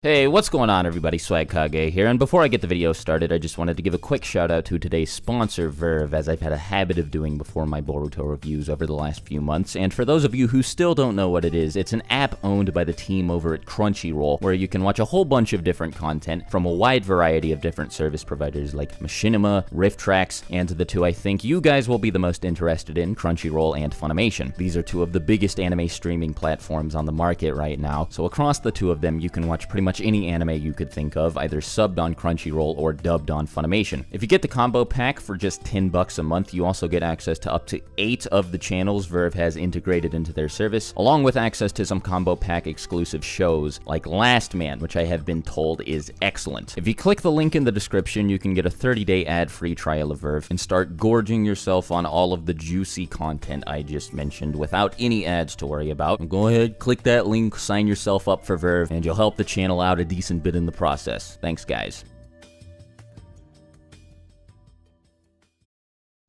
Hey, what's going on everybody, Swagkage here, and before I get the video started, I just wanted to give a quick shout out to today's sponsor, Verve, as I've had a habit of doing before my Boruto reviews over the last few months, and for those of you who still don't know what it is, it's an app owned by the team over at Crunchyroll, where you can watch a whole bunch of different content from a wide variety of different service providers like Machinima, RiffTrax, and the two I think you guys will be the most interested in, Crunchyroll and Funimation. These are two of the biggest anime streaming platforms on the market right now, so across the two of them you can watch pretty much any anime you could think of, either subbed on Crunchyroll or dubbed on Funimation. If you get the combo pack for just $10 a month, you also get access to up to 8 of the channels Verve has integrated into their service, along with access to some combo pack exclusive shows like Last Man, which I have been told is excellent. If you click the link in the description, you can get a 30-day ad-free trial of Verve and start gorging yourself on all of the juicy content I just mentioned without any ads to worry about. Go ahead, click that link, sign yourself up for Verve, and you'll help the channel out a decent bit in the process. Thanks, guys.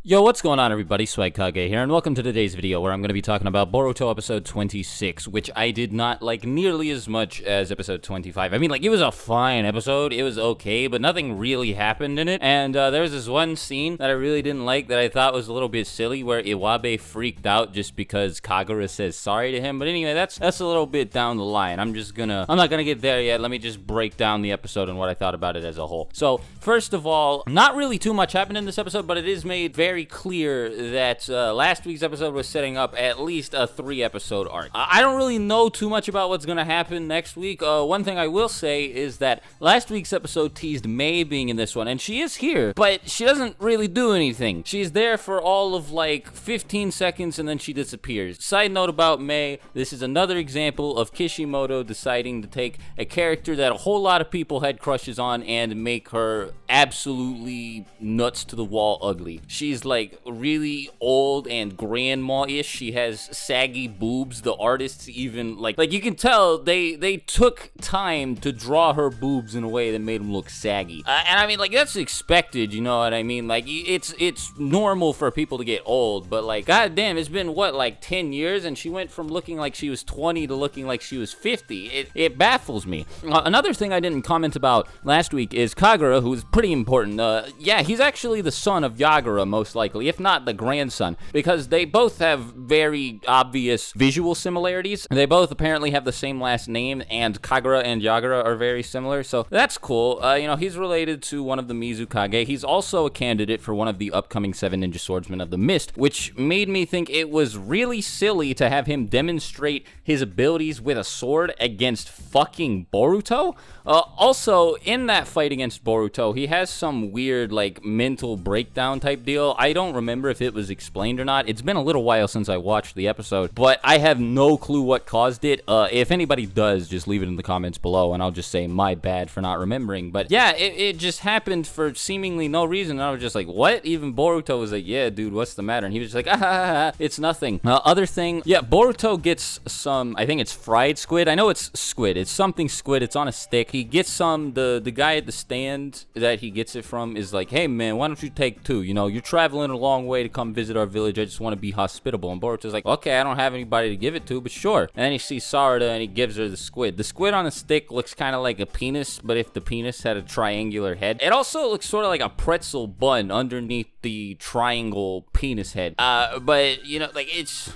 Yo, what's going on everybody, Swagkage here, and welcome to today's video where I'm going to be talking about Boruto episode 26, which I did not like nearly as much as episode 25. I mean, like, it was a fine episode, it was okay, but nothing really happened in it, and there was this one scene that I really didn't like that I thought was a little bit silly, where Iwabe freaked out just because Kagura says sorry to him, but anyway, that's a little bit down the line. I'm not gonna get there yet. Let me just break down the episode and what I thought about it as a whole. So, first of all, not really too much happened in this episode, but it is made very clear that last week's episode was setting up at least a 3-episode arc. I don't really know too much about what's gonna happen next week. One thing I will say is that last week's episode teased Mei being in this one, and she is here, but she doesn't really do anything. She's there for all of like 15 seconds and then she disappears. Side note about Mei, this is another example of Kishimoto deciding to take a character that a whole lot of people had crushes on and make her absolutely nuts to the wall ugly. She's like really old and grandma-ish. She has saggy boobs. The artists even like you can tell they took time to draw her boobs in a way that made them look saggy. And I mean, like, that's expected, you know what I mean? Like, it's normal for people to get old, but like, goddamn, it's been what, like 10 years, and she went from looking like she was 20 to looking like she was 50. It baffles me. Another thing I didn't comment about last week is Kagura, who's pretty important. Yeah, he's actually the son of Yagura, most likely, if not the grandson, because they both have very obvious visual similarities. They both apparently have the same last name, and Kagura and Yagura are very similar, so that's cool. You know, he's related to one of the Mizukage. He's also a candidate for one of the upcoming 7 Ninja Swordsmen of the Mist, which made me think it was really silly to have him demonstrate his abilities with a sword against fucking Boruto. Also, in that fight against Boruto, he has some weird, like, mental breakdown type deal. I don't remember if it was explained or not. It's been a little while since I watched the episode, but I have no clue what caused it. If anybody does, just leave it in the comments below, and I'll just say my bad for not remembering. But yeah, it just happened for seemingly no reason, and I was just like, what? Even Boruto was like, yeah, dude, what's the matter? And he was just like, it's nothing. Other thing, yeah, Boruto gets some, I think it's fried squid. I know it's squid. It's something squid. It's on a stick. He gets some, the guy at the stand that he gets it from is like, hey, man, why don't you take 2? You know, you're traveling a long way to come visit our village. I just want to be hospitable. And Boruto's like, okay, I don't have anybody to give it to, but sure. And then he sees Sarada and he gives her the squid. The squid on a stick looks kind of like a penis, but if the penis had a triangular head. It also looks sort of like a pretzel bun underneath the triangle penis head. But, you know, like,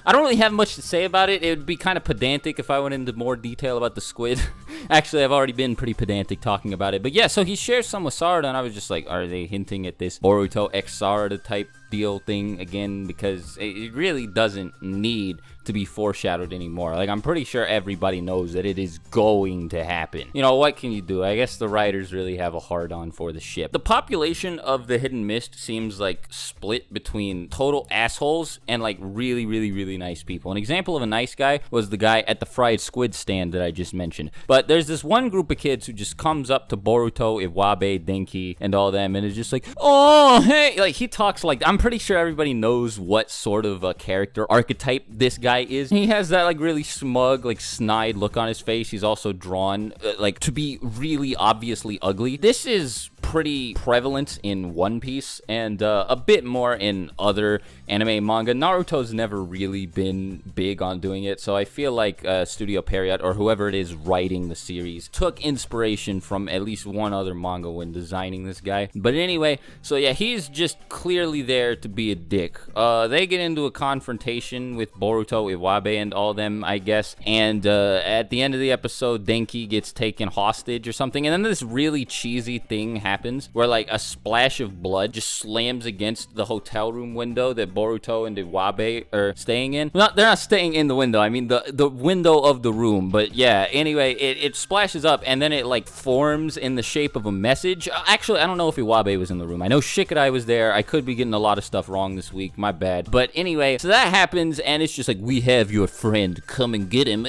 I don't really have much to say about it. It would be kind of pedantic if I went into more detail about the squid. Actually, I've already been pretty pedantic talking about it. But yeah, so he shares some with Sarada, and I was just like, are they hinting at this Boruto x Sarada type deal thing again? Because it really doesn't need to be foreshadowed anymore. Like, I'm pretty sure everybody knows that it is going to happen. You know, what can you do? I guess the writers really have a hard-on for the ship. The population of the Hidden Mist seems like split between total assholes and like really, really, really nice people. An example of a nice guy was the guy at the fried squid stand that I just mentioned. But there's this one group of kids who just comes up to Boruto, Iwabe, Denki, and all them, and is just like, oh, hey, like, he talks like, I'm pretty sure everybody knows what sort of a character archetype this guy is. He has that like really smug, like snide look on his face. He's also drawn like to be really obviously ugly. This is pretty prevalent in One Piece and a bit more in other anime manga. Naruto's never really been big on doing it, so I feel like Studio Period, or whoever it is writing the series, took inspiration from at least one other manga when designing this guy. But anyway, so yeah, he's just clearly there to be a dick. They get into a confrontation with Boruto, Iwabe, and all them, I guess, and at the end of the episode, Denki gets taken hostage or something, and then this really cheesy thing happens where like a splash of blood just slams against the hotel room window that Boruto and Iwabe are staying in. Well, they're not staying in the window, I mean the window of the room, but yeah, anyway, it splashes up and then it like forms in the shape of a message. Actually, I don't know if Iwabe was in the room. I know Shikadai was there. I could be getting a lot of stuff wrong this week, my bad. But anyway, so that happens and it's just like, we have your friend, come and get him.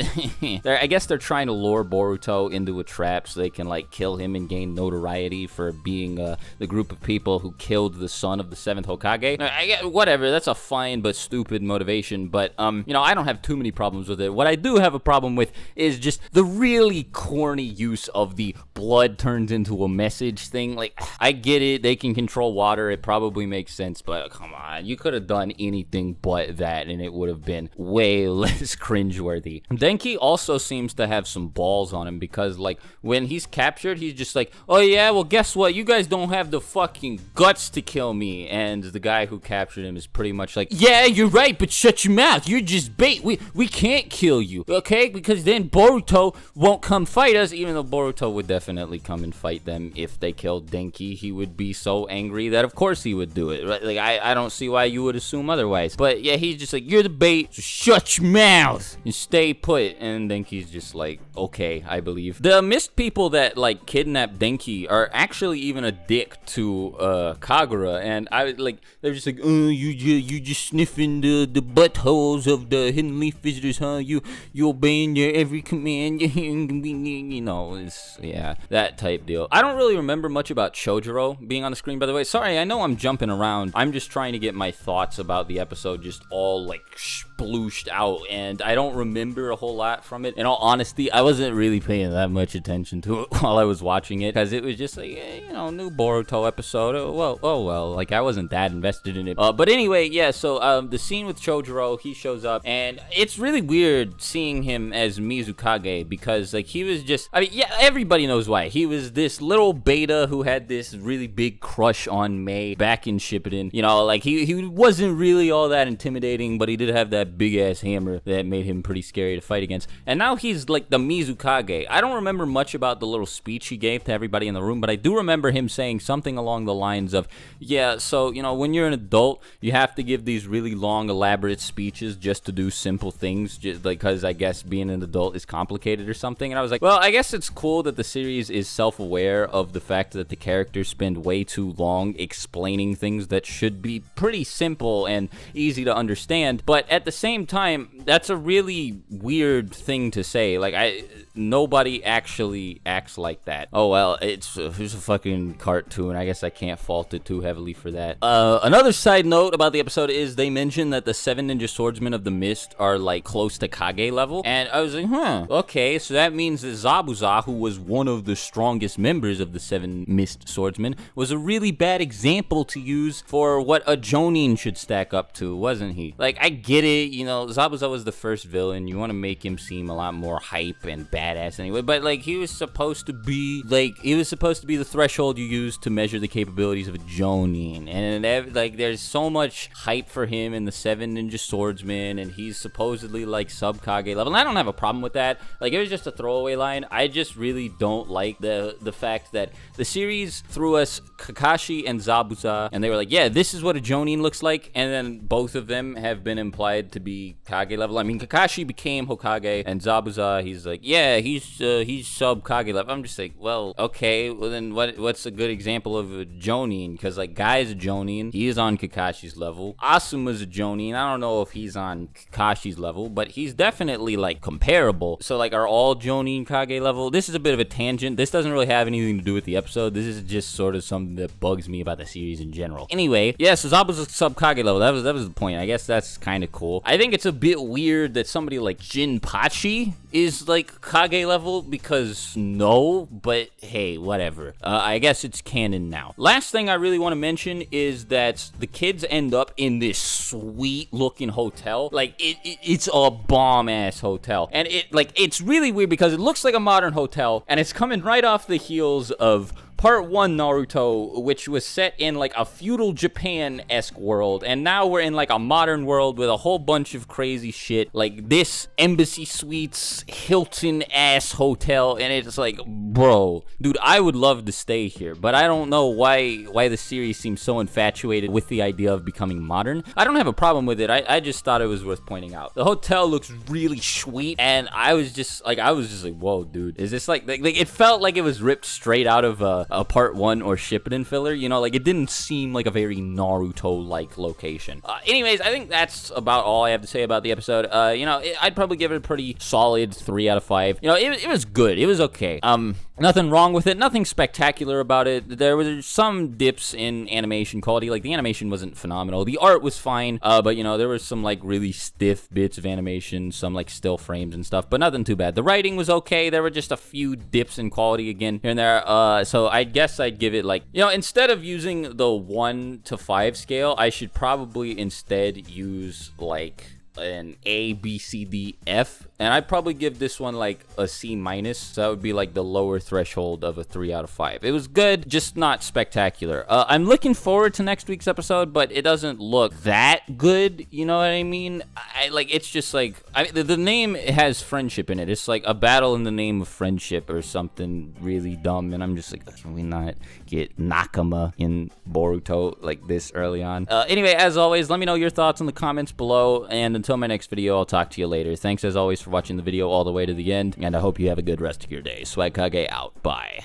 I guess they're trying to lure Boruto into a trap so they can like kill him and gain notoriety for being the group of people who killed the son of the 7th Hokage. Whatever, that's a fine but stupid motivation, but you know, I don't have too many problems with it. What I do have a problem with is just the really corny use of the blood turns into a message thing. Like, I get it, they can control water, it probably makes sense, but come on, you could have done anything but that and it would have been way less cringeworthy. Denki also seems to have some balls on him because like when he's captured, he's just like, oh yeah, well guess what, you guys don't have the fucking guts to kill me, and the guy who captured him is pretty much like, yeah, you're right, but shut your mouth, you're just bait, we can't kill you, okay, because then Boruto won't come fight us, even though Boruto would definitely come and fight them if they killed Denki. He would be so angry that of course he would do it, right? Like I don't see why you would assume otherwise, but yeah, he's just like, you're the bait, so shut your mouth and stay put, and Denki's just like, okay, I believe. The mist people that like kidnapped Denki are actually even a dick to Kagura, and I like, they're just like, oh, you just sniffing the buttholes of the hidden leaf visitors, huh? You obeying your every command, you know, it's, yeah, that type deal. I don't really remember much about Chojuro being on the screen, by the way. Sorry, I know I'm jumping around. I'm just trying to get my thoughts about the episode just all like splooshed out, and I don't remember a whole lot from it. In all honesty, I wasn't really paying that much attention to it while I was watching it, because it was just like, you know, new Boruto episode. Oh well, like I wasn't that invested in it. But anyway, yeah, so the scene with Chojuro, he shows up, and it's really weird seeing him as Mizukage, because like he was just, I mean, yeah, everybody knows why. He was this little beta who had this really big crush on Mei back in Shippuden. You know, like he wasn't really all that intimidating, but he did have that big ass hammer that made him pretty scary to fight against. And now he's like the Mizukage. I don't remember much about the little speech he gave to everybody in the room, but I do remember him saying something along the lines of, yeah, so, you know, when you're an adult, you have to give these really long, elaborate speeches just to do simple things, just like, because I guess being an adult is complicated or something. And I was like, well, I guess it's cool that the series is self-aware of the fact that the characters spend way too long explaining things that should be pretty simple and easy to understand, but at the same time, that's a really weird thing to say. Like, nobody actually acts like that. Oh well, it's a fucking cartoon. I guess I can't fault it too heavily for that. Another side note about the episode is they mentioned that the 7 ninja swordsmen of the mist are like close to Kage level, and I was like, huh, okay, so that means that Zabuza, who was one of the strongest members of the 7 mist swordsmen, was a really bad example to use for what a Jonin should stack up to, wasn't he? Like, I get it, you know, Zabuza was the first villain, you want to make him seem a lot more hype and badass anyway, but like, he was supposed to be the threshold you use to measure the capabilities of a Jonin, and like, there's so much hype for him in the 7 ninja swordsmen, and he's supposedly like sub-Kage level, and I don't have a problem with that. Like, it was just a throwaway line. I just really don't like the fact that the series threw us Kakashi and Zabuza, and they were like, yeah, this is what a Jonin looks like, and then both of them have been implied to be Kage level. I mean, Kakashi became Hokage, and Zabuza, he's like, yeah, he's sub-Kage level. I'm just like, well, okay, well then what's a good example of a Jonin? Because like, Guy's a Jonin, he is on Kakashi's level. Asuma's a Jonin, I don't know if he's on Kakashi's level, but he's definitely like comparable. So like, are all Jonin Kage level? This is a bit of a tangent. This doesn't really have anything to do with the episode. This is just sort of something that bugs me about the series in general. Anyway, yeah, so Zabuza's sub-Kage level. That was the point. I guess that's kind of cool. I think it's a bit weird that somebody like Jinpachi is like Kage level, because no, but hey, whatever. I guess it's canon now. Last thing I really want to mention is that the kids end up in this sweet looking hotel. Like it's a bomb ass hotel, and it's really weird because it looks like a modern hotel, and it's coming right off the heels of Part 1 Naruto, which was set in like a feudal Japan-esque world, and now we're in like a modern world with a whole bunch of crazy shit, like this Embassy Suites Hilton-ass hotel, and it's like, bro, dude, I would love to stay here, but I don't know why the series seems so infatuated with the idea of becoming modern. I don't have a problem with it, I just thought it was worth pointing out. The hotel looks really sweet, and I was just like, whoa, dude, is this like it felt like it was ripped straight out of a Part 1 or Shippuden filler, you know, like it didn't seem like a very Naruto-like location. Anyways, I think that's about all I have to say about the episode. You know, I'd probably give it a pretty solid 3 out of 5. You know, it was good. It was okay. Nothing wrong with it. Nothing spectacular about it. There were some dips in animation quality. Like, the animation wasn't phenomenal. The art was fine, but, you know, there was some, like, really stiff bits of animation, some, like, still frames and stuff, but nothing too bad. The writing was okay. There were just a few dips in quality again here and there. So I guess I'd give it, like, you know, instead of using the 1 to 5 scale, I should probably instead use, like, an A, B, C, D, F, and I'd probably give this one like a C minus. So that would be like the lower threshold of a 3 out of 5. It was good, just not spectacular. I'm looking forward to next week's episode, but it doesn't look that good, you know what I mean? It's just like, the name has friendship in it. It's like a battle in the name of friendship or something really dumb, and I'm just like, can we not get Nakama in Boruto like this early on? Anyway, as always, let me know your thoughts in the comments below, and until my next video, I'll talk to you later. Thanks as always for watching the video all the way to the end, and I hope you have a good rest of your day. Swagkage out. Bye.